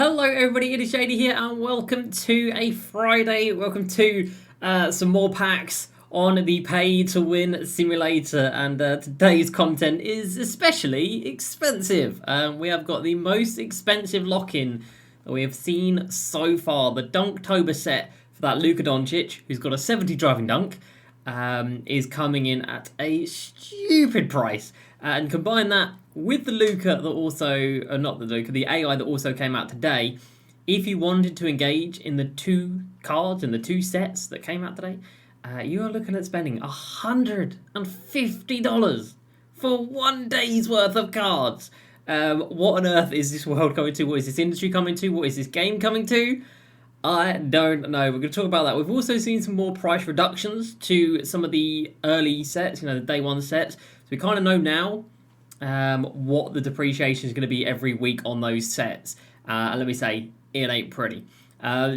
Hello everybody, it is JD here and welcome to a Friday. Welcome to some more packs on the pay to win simulator, and today's content is especially expensive. We have got the most expensive lock-in that we have seen so far. The dunktober set for that Luka Doncic, who's got a 70 driving dunk, is coming in at a stupid price. And combine that with the Luka that also, not the Luka, the AI that also came out today. If you wanted to engage in the two cards, in the two sets that came out today, you are looking at spending $150 for 1 day's worth of cards. What on earth is this world coming to? What is this industry coming to? What is this game coming to? I don't know. We're going to talk about that. We've also seen some more price reductions to some of the early sets, the day one sets. So we kind of know now what the depreciation is going to be every week on those sets. And let me say, it ain't pretty.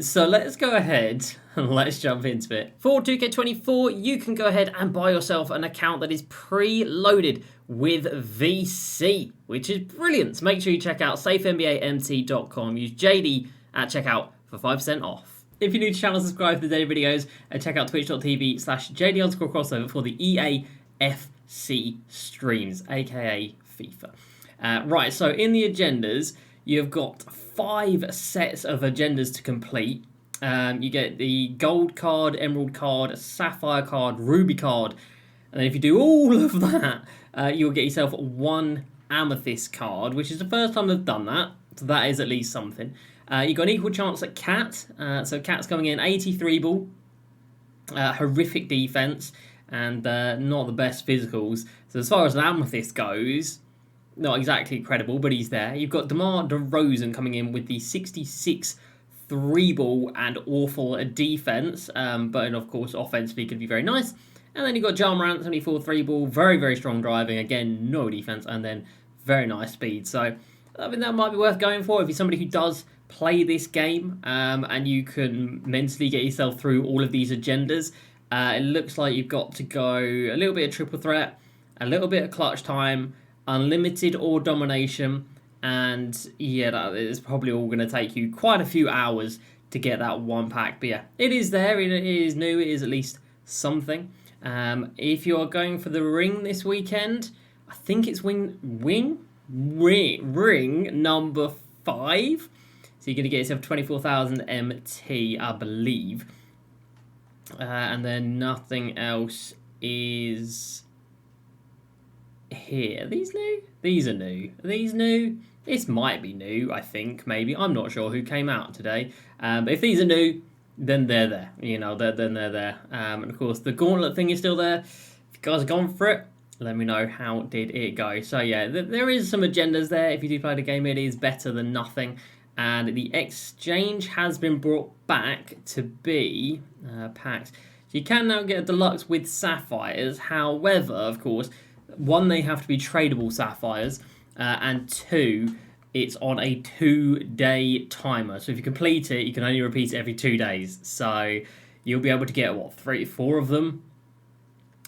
So let's go ahead and let's jump into it. For 2K24, you can go ahead and buy yourself an account that is pre-loaded with VC, which is brilliant. So make sure you check out safenbamt.com. Use JD at checkout for 5% off. If you're new to the channel, subscribe to the daily videos and check out twitch.tv/JDCrossover for the EAFC streams, aka FIFA. Right, so in the agendas, you've got 5 sets of agendas to complete. You get the gold card, emerald card, sapphire card, ruby card, and then if you do all of that, you'll get yourself 1 amethyst card, which is the first time they've done that, so that is at least something. You've got an equal chance at Cat, so Cat's coming in 83 ball, horrific defense, and not the best physicals. So as far as an amethyst goes, not exactly credible, but he's there. You've got DeMar DeRozan coming in with the 66 3-ball and awful defense, but of course offensively could be very nice. And then you've got Ja Morant, 74 3-ball, very, very strong driving, again, no defense, and then very nice speed. So I think that might be worth going for if you're somebody who does play this game, and you can mentally get yourself through all of these agendas. It looks like you've got to go a little bit of triple threat, a little bit of clutch time, unlimited or domination, and yeah, that is probably all going to take you quite a few hours to get that one pack. But yeah, it is there, it is new, it is at least something. If you're going for the ring this weekend, I think it's ring number 5. So you're going to get yourself 24,000 MT, I believe. And then nothing else is here. Are these new? These are new. Are these new? This might be new, I think, maybe. I'm not sure who came out today. But if these are new, then they're there. Then they're there. And of course, the gauntlet thing is still there. If you guys have gone for it, let me know how did it go. So yeah, there is some agendas there. If you do play the game, it is better than nothing. And the exchange has been brought back to be packs. So you can now get a deluxe with sapphires. However, of course, 1, they have to be tradable sapphires, and 2, it's on a 2-day timer. So if you complete it, you can only repeat it every 2 days. So you'll be able to get, 3, 4 of them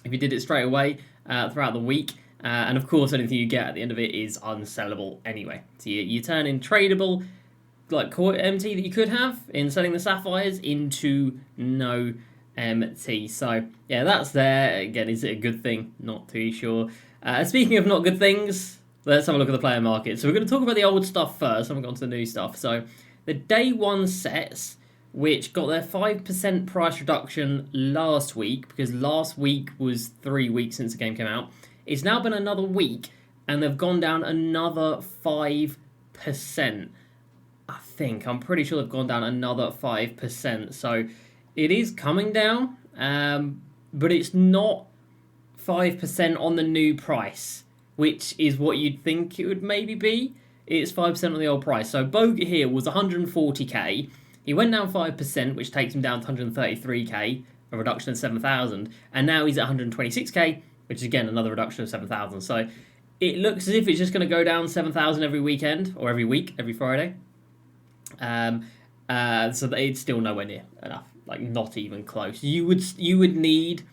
if you did it straight away throughout the week. And of course, anything you get at the end of it is unsellable anyway. So you turn in tradable, like core MT that you could have in selling the sapphires into no MT. So yeah, that's there. Again, is it a good thing? Not too sure. Speaking of not good things, let's have a look at the player market. So we're going to talk about the old stuff first, and we've gone to the new stuff. So the day one sets, which got their 5% price reduction last week, because last week was 3 weeks since the game came out. It's now been another week, and they've gone down another 5%. I'm pretty sure they've gone down another 5%. So it is coming down, but it's not 5% on the new price, which is what you'd think it would maybe be. It's 5% on the old price. So Bogut here was 140k. He went down 5%, which takes him down to 133k, a reduction of 7,000. And now he's at 126k, which is again another reduction of 7,000. So it looks as if it's just going to go down 7,000 every weekend, or every week, every Friday. So that it's still nowhere near enough, like not even close. You would need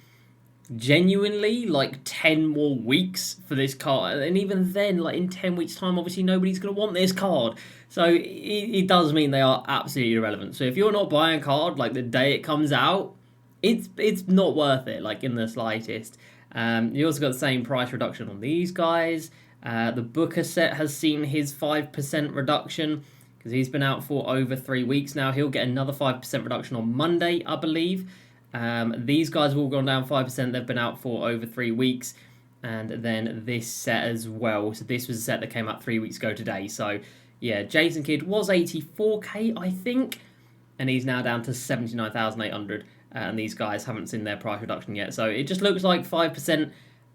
genuinely like 10 more weeks for this card, and even then, like in 10 weeks time, obviously nobody's going to want this card, so it does mean they are absolutely irrelevant. So if you're not buying a card like the day it comes out, it's not worth it, like in the slightest. You also got the same price reduction on these guys. The Booker set has seen his 5% reduction because he's been out for over 3 weeks now. He'll get another 5% reduction on Monday, I believe. These guys have all gone down 5%. They've been out for over 3 weeks. And then this set as well. So this was a set that came out 3 weeks ago today. So yeah, Jason Kidd was 84k, I think. And he's now down to 79,800. And these guys haven't seen their price reduction yet. So it just looks like 5%.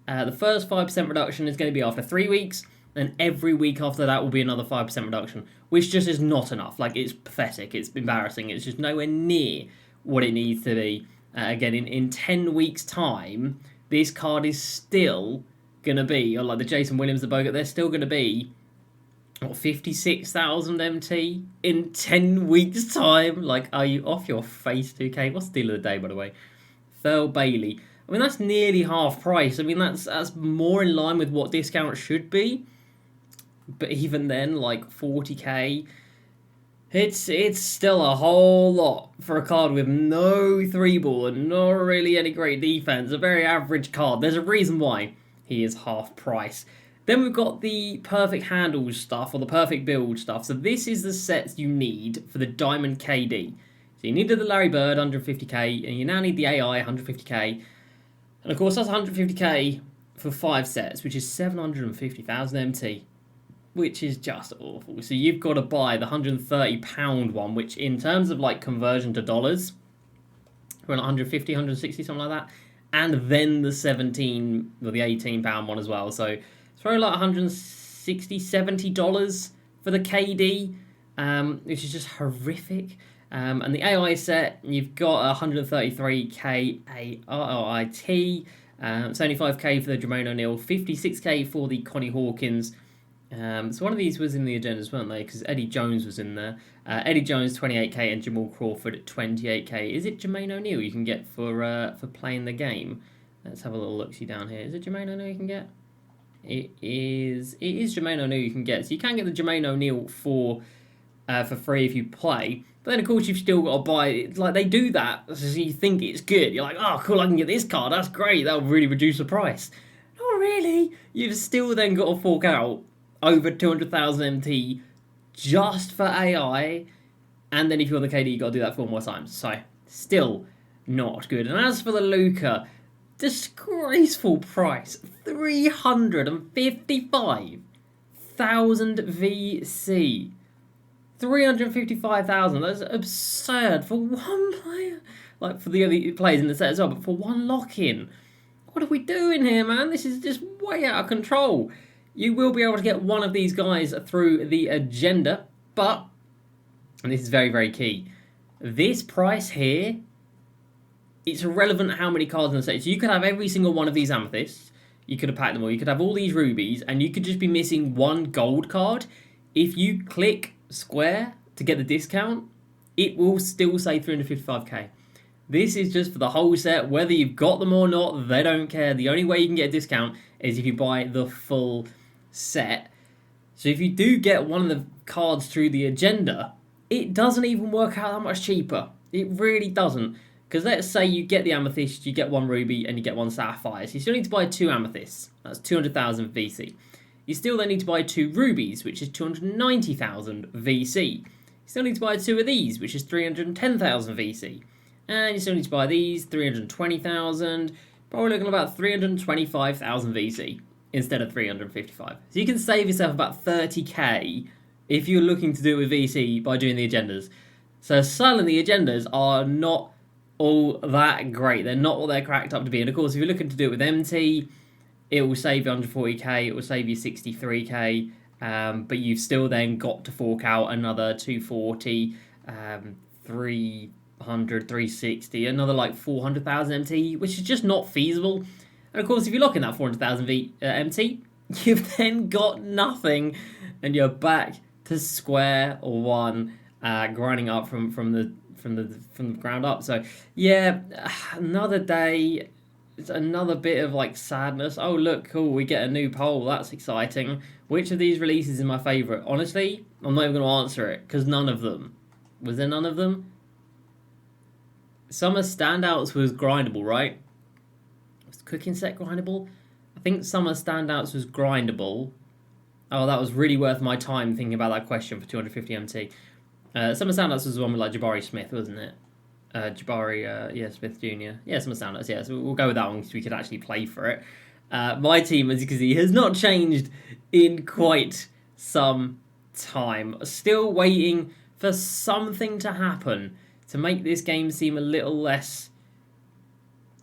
The first 5% reduction is going to be after 3 weeks. And every week after that will be another 5% reduction. Which just is not enough. Like, it's pathetic. It's embarrassing. It's just nowhere near what it needs to be. Again, in 10 weeks' time, this card is still going to be, or like the Jason Williams, the Bogut, they're still going to be, what, 56,000 MT in 10 weeks' time? Like, are you off your face, 2K? What's the deal of the day, by the way? Thurl Bailey. I mean, that's nearly half price. I mean, that's more in line with what discount should be. But even then, like, 40k... It's still a whole lot for a card with no 3-ball and not really any great defense. A very average card. There's a reason why he is half price. Then we've got the perfect handles stuff, or the perfect build stuff. So this is the sets you need for the Diamond KD. So you needed the Larry Bird, 150k, and you now need the AI, 150k. And of course, that's 150k for 5 sets, which is 750,000 MT. Which is just awful. So you've got to buy the £130 one, which in terms of like conversion to dollars, we're at 150, 160, something like that. And then the 17 or the £18 one as well. So it's probably like 160, $70 for the KD, which is just horrific. And the AI set, you've got 133k AIT, 75k for the Jermaine O'Neal, 56k for the Connie Hawkins. So one of these was in the agendas, weren't they? Because Eddie Jones was in there. Eddie Jones 28k and Jamal Crawford at 28k. Is it Jermaine O'Neal you can get for playing the game? Let's have a little look-see down here. Is it Jermaine O'Neal you can get? It is Jermaine O'Neal you can get. So you can get the Jermaine O'Neal for free if you play. But then of course you've still got to buy it. Like they do that so you think it's good. You're like, oh cool, I can get this card. That's great. That'll really reduce the price. Not really. You've still then got to fork out over 200,000 MT just for AI, and then if you're on the KD, you got to do that 4 more times. So, still not good. And as for the Luca, disgraceful price, 355,000 VC. 355,000. That's absurd for one player. Like for the other players in the set as well, but for one lock-in. What are we doing here, man? This is just way out of control. You will be able to get one of these guys through the agenda, but, and this is very, very key, this price here, it's irrelevant how many cards in the set. So you could have every single one of these amethysts, you could have packed them all, you could have all these rubies, and you could just be missing one gold card. If you click square to get the discount, it will still say 355k. This is just for the whole set, whether you've got them or not, they don't care. The only way you can get a discount is if you buy the full set. So if you do get one of the cards through the agenda, it doesn't even work out that much cheaper. It really doesn't. Because let's say you get the amethyst, you get one ruby, and you get one sapphire. So you still need to buy 2 amethysts. That's 200,000 VC. You still then need to buy 2 rubies, which is 290,000 VC. You still need to buy 2 of these, which is 310,000 VC. And you still need to buy these, 320,000. Probably looking at about 325,000 VC instead of 355. So you can save yourself about 30k if you're looking to do it with VC by doing the agendas. So suddenly the agendas are not all that great. They're not what they're cracked up to be. And of course, if you're looking to do it with MT, it will save you 140k, it will save you 63k, but you've still then got to fork out another 240, 300, 360, another like 400,000 MT, which is just not feasible. And of course, if you're locking that 400,000 MT, you've then got nothing, and you're back to square one, grinding up from the ground up. So yeah, another day. it's another bit of like sadness. Oh look, cool, we get a new poll. That's exciting. Which of these releases is my favourite? Honestly, I'm not even going to answer it because none of them. Was there none of them? Summer Standouts was grindable, right? Was the cooking set grindable? I think Summer Standouts was grindable. Oh, that was really worth my time thinking about that question for 250 MT. Summer Standouts was the one with like Jabari Smith, wasn't it? Jabari, Smith Jr. Yeah, Summer Standouts, yeah. So we'll go with that one because we could actually play for it. My team, as you can see, has not changed in quite some time. Still waiting for something to happen to make this game seem a little less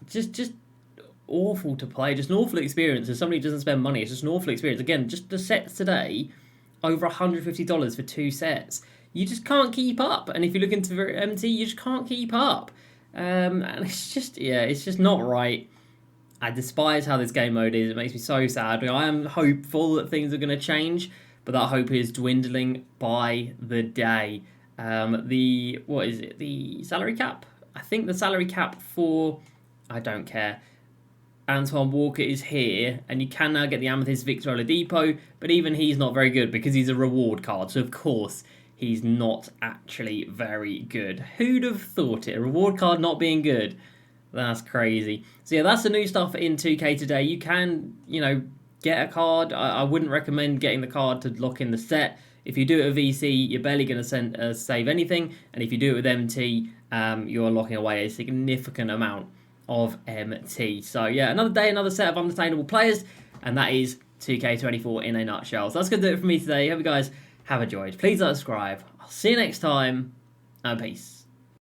just awful to play, just an awful experience. If somebody doesn't spend money, it's just an awful experience. Again, just the sets today, over $150 for 2 sets. You just can't keep up. And if you look into MT, you just can't keep up. And it's just not right. I despise how this game mode is. It makes me so sad. I am hopeful that things are going to change, but that hope is dwindling by the day. The salary cap? I think the salary cap for, I don't care, Antoine Walker is here, and you can now get the Amethyst Victor Oladipo, but even he's not very good because he's a reward card, so of course he's not actually very good. Who'd have thought it? A reward card not being good? That's crazy. So yeah, that's the new stuff in 2K today. You can, get a card. I wouldn't recommend getting the card to lock in the set. If you do it with VC, you're barely going to save anything. And if you do it with MT, you're locking away a significant amount of MT. So yeah, another day, another set of unobtainable players. And that is 2K24 in a nutshell. So that's going to do it for me today. Hope you guys have enjoyed. Please subscribe. I'll see you next time. And peace.